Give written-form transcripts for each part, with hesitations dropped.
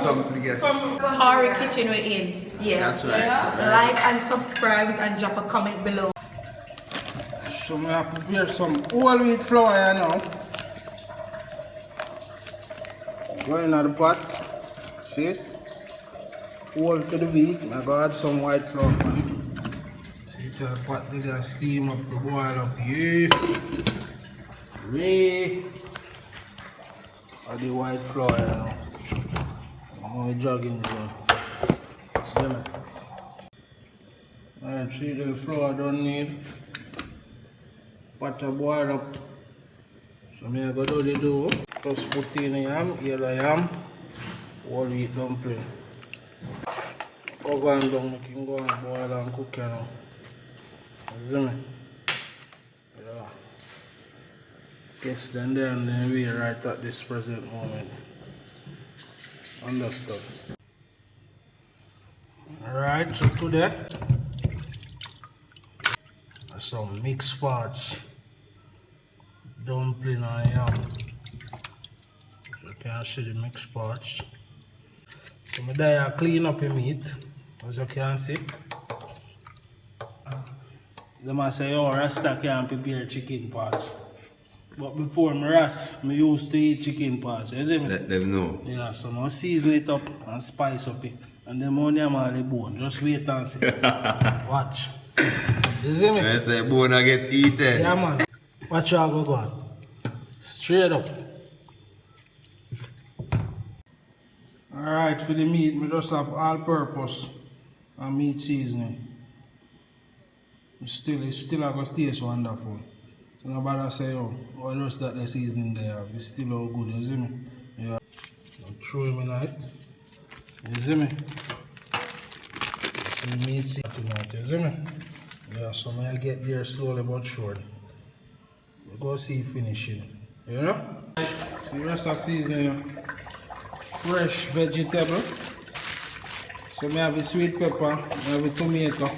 welcome to the guests. Parree Kitchen we're in. Yeah. That's right. Yeah. Like and subscribe and drop a comment below. So I have to prepare some whole wheat flour here now. Go in the pot. See it? Whole to the wheat. I go add some white flour. See it, the pot they just steam up, to boil up. Yeah. Ray. Add the white flour here now. I'm going to jug in there. See me? Alright, see the flour don't need. Pot to boil up. So I'm going to do the dough. Just put in the yam, yellow yam, whole wheat dumpling. Cover and down, you can go and boil and cook you now. You see me? Yeah. Guess then there and then we right at this present moment. Understood. Alright, so today, some mixed parts. Dumpling and yam. You can see the mixed parts. So I clean up the meat, as you can see. They must say, oh, Rasta can't prepare chicken parts. But before I used to eat chicken parts. You see me? Let them know. Yeah, so I season it up and spice up it. And then only I'm all the bone. Just wait and see. Watch. You see me? I say bone I get eaten. Yeah, man. Watch how I go on. Straight up. Alright, for the meat, we just have all purpose and meat seasoning. It's still going to taste wonderful. So nobody say, oh, just that the seasoning there. It's still all good, you see me? Yeah. So throw him in it. You see me? Some meat seasoning out, you see me? Yeah, so I get there slowly but surely. We go see finishing. You know? So the rest of seasoning. Fresh vegetable. So I have a sweet pepper, I have a tomato,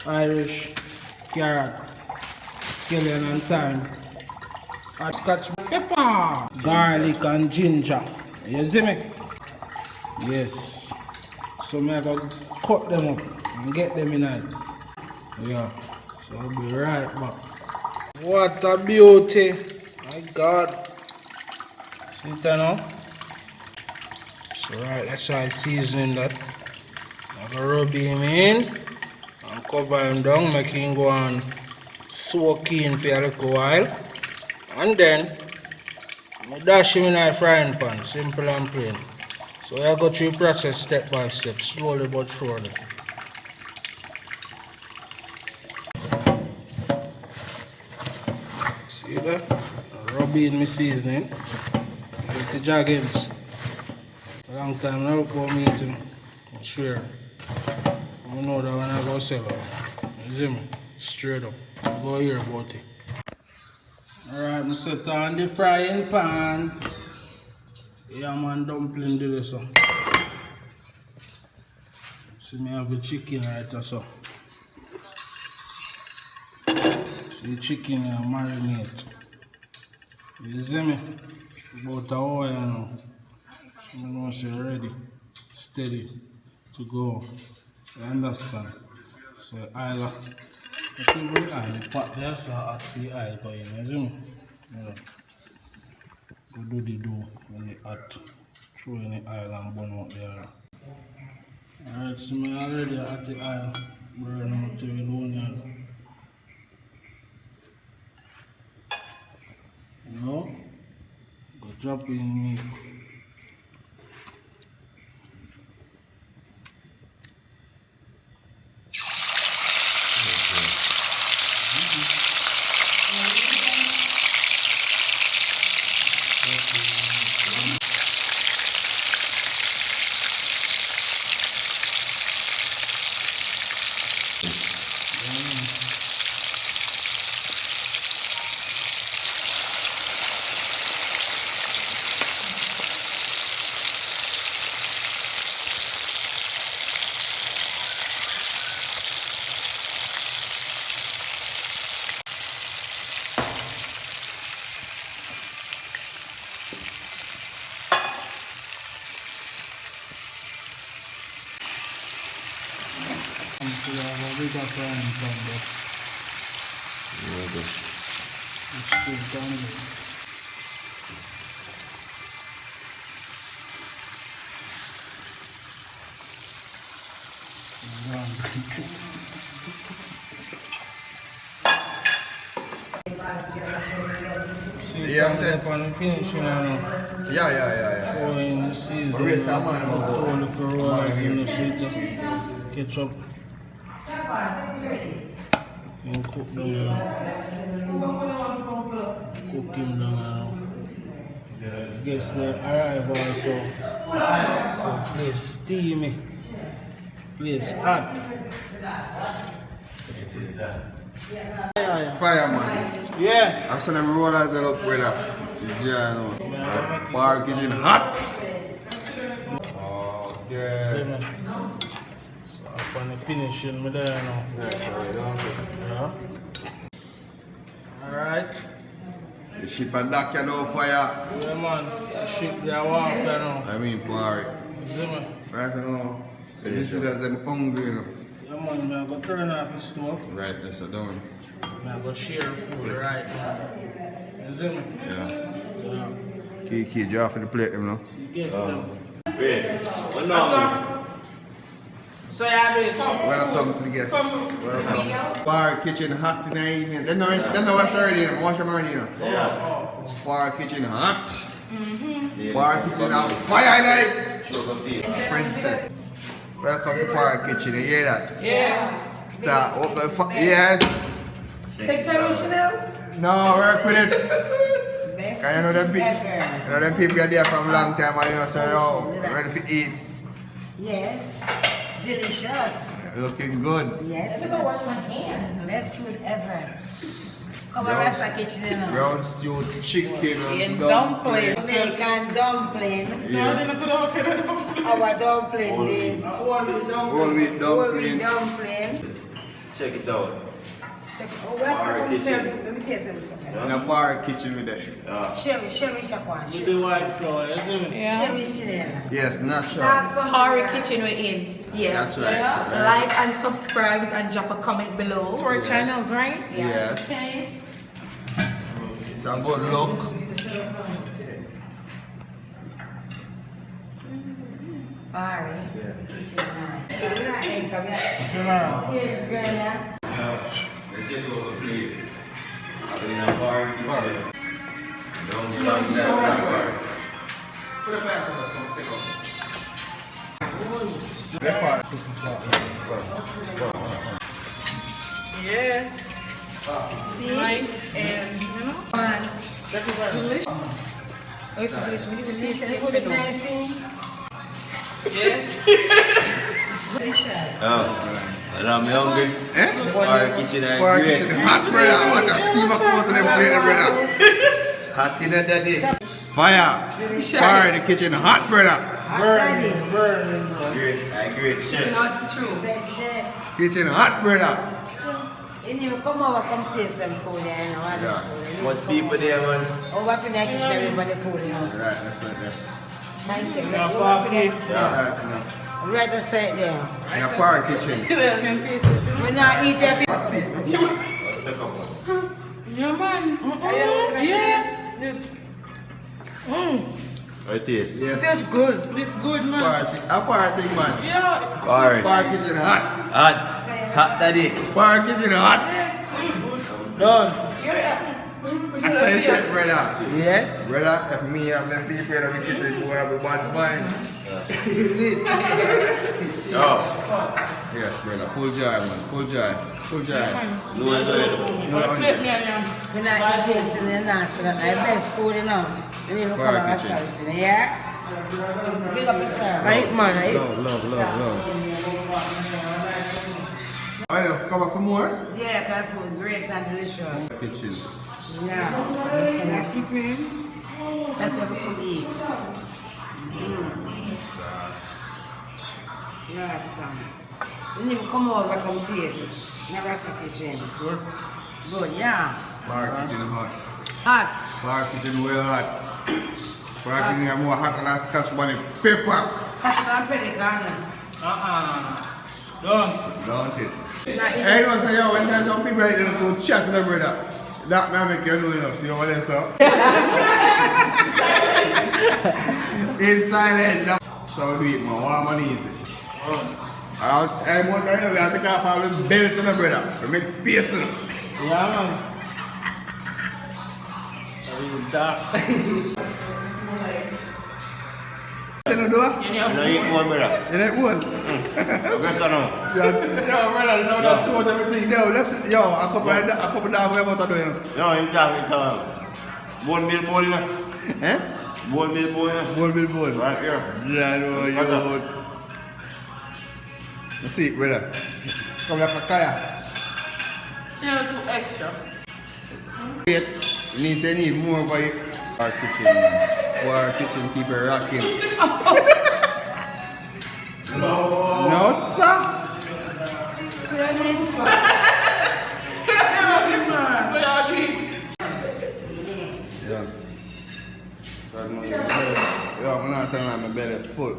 Irish, carrot, scallion and thyme, and scotch pepper, garlic and ginger. You see me? Yes. So I have to cut them up and get them in it. Yeah. So I'll be right back. What a beauty! My God. See it now? So right, let's try seasoning that. I'm gonna rub him in and cover him down, make him go and soak in for a little while. And then I dash him in a frying pan, simple and plain. So I go through the process step by step, slowly but surely. See that? I rub in my seasoning. Get the jaggins. A long time now look for meat, you know. I swear. I know that when I go sell out. You see me? Straight up. Go hear about it. Alright, I set on the frying pan. Yam and dumpling do this. See me have the chicken right or so. See the chicken and marinate. You see me? About an hour now. So I know it's ready, steady to go. You understand? So oil, I think the oil, the pot there, so I add the oil going, you see me? Yeah. Go do the dough when they add, throw in the oil and burn out the oil. Alright, so I already add the oil, burn out to the onion. You know? Go drop in meat. So you have a bigger frying pan, but it's still done. See, Yeah, I'm saying. upon the finishing now. Yeah. Showing the season. But wait, come on, all the corollas in the city. Ketchup. You can cook them now. Cook him down now. Guess they arrive also. So place steamy. Place hot. Fireman. Yeah. I saw them rollers that look with a bar kitchen hot. Okay. So upon the finishing, me there now. Yeah. Alright. The ship and dock you know fire. Yeah man, ship their warfare now. I mean bar. See me? Right now. This is as I'm hungry you know. Yeah man, I'm going to turn off the stove. Right, that's a done. I'm going to share food right now. You see me? Yeah. Yeah. Key, draw for the plate them now. So you guess them. Wait, what now? So yeah, babe. Welcome to the guests. Welcome. Bar kitchen hot in the evening. They know wash already. Wash them already. Yeah. Bar kitchen hot. Bar kitchen on fire night. Princess. Welcome to Bar Kitchen. You hear that? Yeah. Start open yes. Take time, Chanel. No, work with it. Cause you know them people are there from a long time and you know so yo, ready to eat. Yes, delicious. Looking good. Yes, I'm gonna wash my hands. best food ever. Come on, rest the kitchen, you know. Brown stew chicken and Dumpling, Jamaican dumpling. Yeah. Our dumpling, babe. Whole wheat Whole wheat dumpling. dumpling. Check it out. Check. Oh, what's Bar the kitchen. Let me taste something. In a bar kitchen with that. Sherry Chakwan. With the white flour, you see me? Sherry Chanel. Yes, natural. Parree Kitchen we're in. Yeah. That's right. Like and subscribe and drop a comment below. To our channels, right? Yes. Okay. It's a good look. Barry. Right. Come here. Yeah. Here's girl, yeah. Let's just go to plate. I've been in a bar kitchen. Don't stop that bar. Put a pass on us, come pick up. Yeah. Nice and, you know, delicious. Oh, it's delicious. We even taste it. Put it nice in. Yeah. Oh, and I'm hungry. Eh? Bar kitchen and Bar great. kitchen hot, brother. Watch a steam up out of them plate, brother. Hot in the daddy. Fire. Bar the kitchen hot, brother. Burning, burning, bro. Great chef. Not true. Best chef. Kitchen hot, brother. And you come over, come taste them food, you know. All the Yeah. food. Much people there, man. Over to the kitchen, everybody food, you know. Right, that's right there. Thank you. Yeah, Over Pop to the it. kitchen. Right, you Right aside there. know. In a bar kitchen. We not eat this. What's it? Let's take up one. Yeah, man. Yeah. This How it is? Yes. tastes good. This good, man. Party. A party, man. Yeah. Bar. Bar kitchen hot. Hot. Hot daddy. Bar kitchen hot. Done. I say set, brother. Yes. Brother, if me and them people in the kitchen who have a bad mind. Oh. Yes, brother. Full joy, man. Full joy. Full joy. No, no, no. No, Plate me and We not eat this in the nasi. That's the best food, you know. And even come over establishment, yeah? Big up yourself. Right, man, right? love. Alright, come back for more? Yeah, that food great and delicious. Kitchen. Yeah. Kitchen. That's what we could eat. Yes, come. When you come over, come taste it. Never the kitchen. Good. Good, yeah. Bar kitchen hot. Hot. Bar kitchen well hot. Bar kitchen have more hot than a scotch bunny pepper. I'm pretty gone. Don't it? Hey, you know, so yo, when there's some people like them go chat with their brother, that man make you know enough, see what they say? In silence, that so we do it, man, warm and easy. And one time, we have to take off all the belt to the brother, to make space in it. Yeah, man. Dark. You know, do it? You know, eat one, brother. You know one? Guess I know. Yo, brother, now that's what everything. Yo, let's a couple of dogs we about to do, you know. No, it's a bone meal bowl, you know. Eh? Bone meal bowl, you know. Bone. Right here. Yeah, I know, you know. Let's see, brother. Come like a kaya. Still too extra. Wait, you need more for you. Our kitchen, man. Our kitchen keep it rocking. No, sir. Yeah. Yo, I'm not telling you my belly full.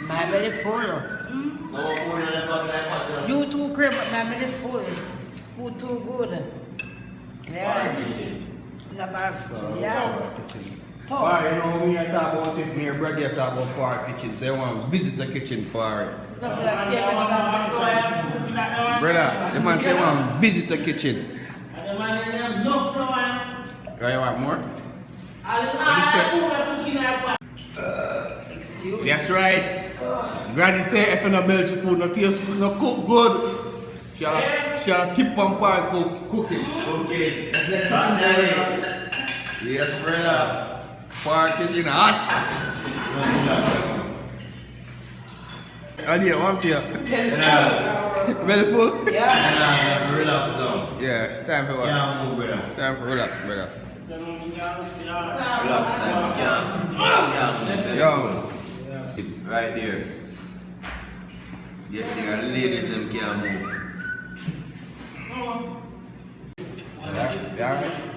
My belly full. You too crib, but my belly full. Food too good. Yeah. The bar kitchen, yeah. Alright, you know, when I talk about it, me and brother talk about Park Kitchen, so you want to visit the kitchen for it. Brother, the man say you want to visit the kitchen. You want more? That's right. Granny say if you don't build your food, no taste, no cook good. She'll keep on cooking. Okay. Yes, brother. Park Kitchen hot. And you want here? Very full? Yeah, relax down. Yeah, time for what? Yeah, move, brother. Time for relax, brother. Relax down. Yeah. Yo. Right there. Get there, ladies them can't move. Yeah.